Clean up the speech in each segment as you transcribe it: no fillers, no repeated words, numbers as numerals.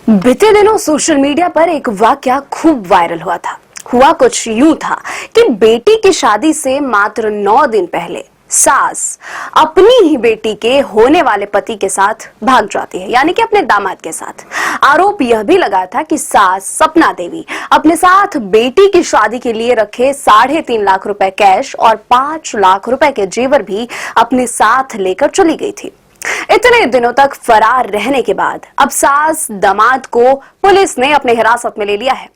बीते दिनों social media पर एक वाकया खूब वायरल हुआ था। हुआ कुछ यूं था कि बेटी की शादी से मात्र 9 दिन पहले सास अपनी ही बेटी के होने वाले पति के साथ भाग जाती है, यानी कि अपने दामाद के साथ। आरोप यह भी लगा था कि सास सपना देवी अपने साथ बेटी की शादी के लिए रखे 3.5 लाख रुपए कैश और 5 लाख रुपए के जेवर भी अपने साथ लेकर चली गई थी। इतने दिनों तक फरार रहने के बाद अब सास दामाद को पुलिस ने अपने हिरासत में ले लिया है।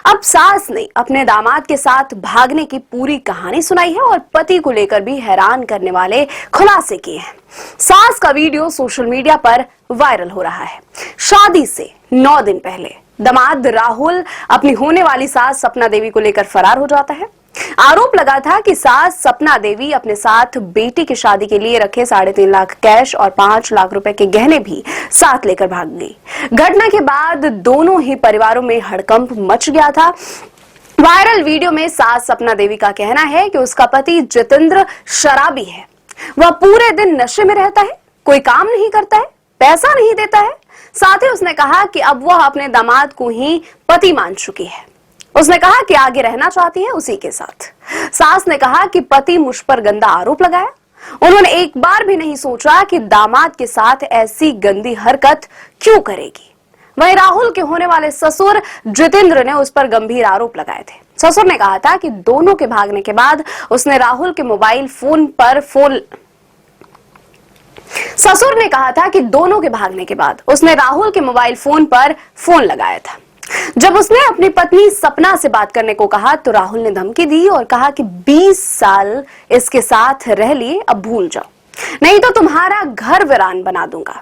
अब सास ने अपने दामाद के साथ भागने की पूरी कहानी सुनाई है और पति को लेकर भी हैरान करने वाले खुलासे किए हैं। सास का वीडियो सोशल मीडिया पर वायरल हो रहा है। शादी से 9 दिन पहले दामाद राहुल अपनी होने वाली सास सपना देवी को लेकर फरार हो जाता है। आरोप लगा था कि सास सपना देवी अपने साथ बेटी की शादी के लिए रखे 3.5 लाख कैश और 5 लाख रुपए के गहने भी साथ लेकर भाग गई। घटना के बाद दोनों ही परिवारों में हड़कंप मच गया था। वायरल वीडियो में सास सपना देवी का कहना है कि उसका पति जितेंद्र शराबी है। वह पूरे दिन नशे में रहता है, कोई काम नहीं करता है, पैसा नहीं देता है। साथ ही उसने कहा कि अब वह अपने दामाद को ही पति मान चुकी है। उसने कहा कि आगे रहना चाहती है उसी के साथ। सास ने कहा कि पति मुझ पर गंदा आरोप लगाया। उन्होंने एक बार भी नहीं सोचा कि दामाद के साथ ऐसी गंदी हरकत क्यों करेगी। वहीं राहुल के होने वाले ससुर जितेंद्र ने उस पर गंभीर आरोप लगाए थे। ससुर ने कहा था कि दोनों के भागने के बाद उसने राहुल के मोबाइल फोन पर फोन लगाया था। जब उसने अपनी पत्नी सपना से बात करने को कहा तो राहुल ने धमकी दी और कहा कि 20 साल इसके साथ रह लिए, अब भूल जाओ, नहीं तो तुम्हारा घर वीरान बना दूंगा।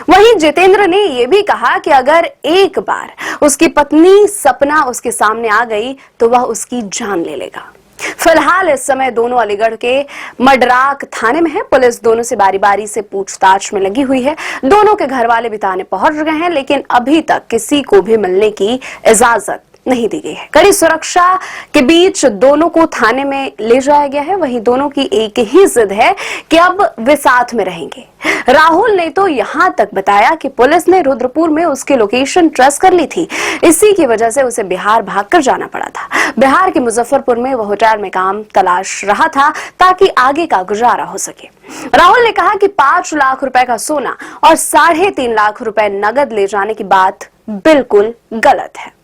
वहीं जितेंद्र ने यह भी कहा कि अगर एक बार उसकी पत्नी सपना उसके सामने आ गई तो वह उसकी जान ले लेगा। फिलहाल इस समय दोनों अलीगढ़ के मडराक थाने में है। पुलिस दोनों से बारी बारी से पूछताछ में लगी हुई है। दोनों के घर वाले भी थाने पहुंच गए हैं, लेकिन अभी तक किसी को भी मिलने की इजाजत नहीं दी गई है। कड़ी सुरक्षा के बीच दोनों को थाने में ले जाया गया है। वहीं दोनों की एक ही जिद है कि अब वे साथ में रहेंगे। राहुल ने तो यहां तक बताया कि पुलिस ने रुद्रपुर में उसकी लोकेशन ट्रेस कर ली थी, इसी की वजह से उसे बिहार भागकर जाना पड़ा था। बिहार के मुजफ्फरपुर में वह होटल में काम तलाश रहा था ताकि आगे का गुजारा हो सके। राहुल ने कहा कि 5 लाख रुपए का सोना और 3.5 लाख रुपए नगद ले जाने की बात बिल्कुल गलत है।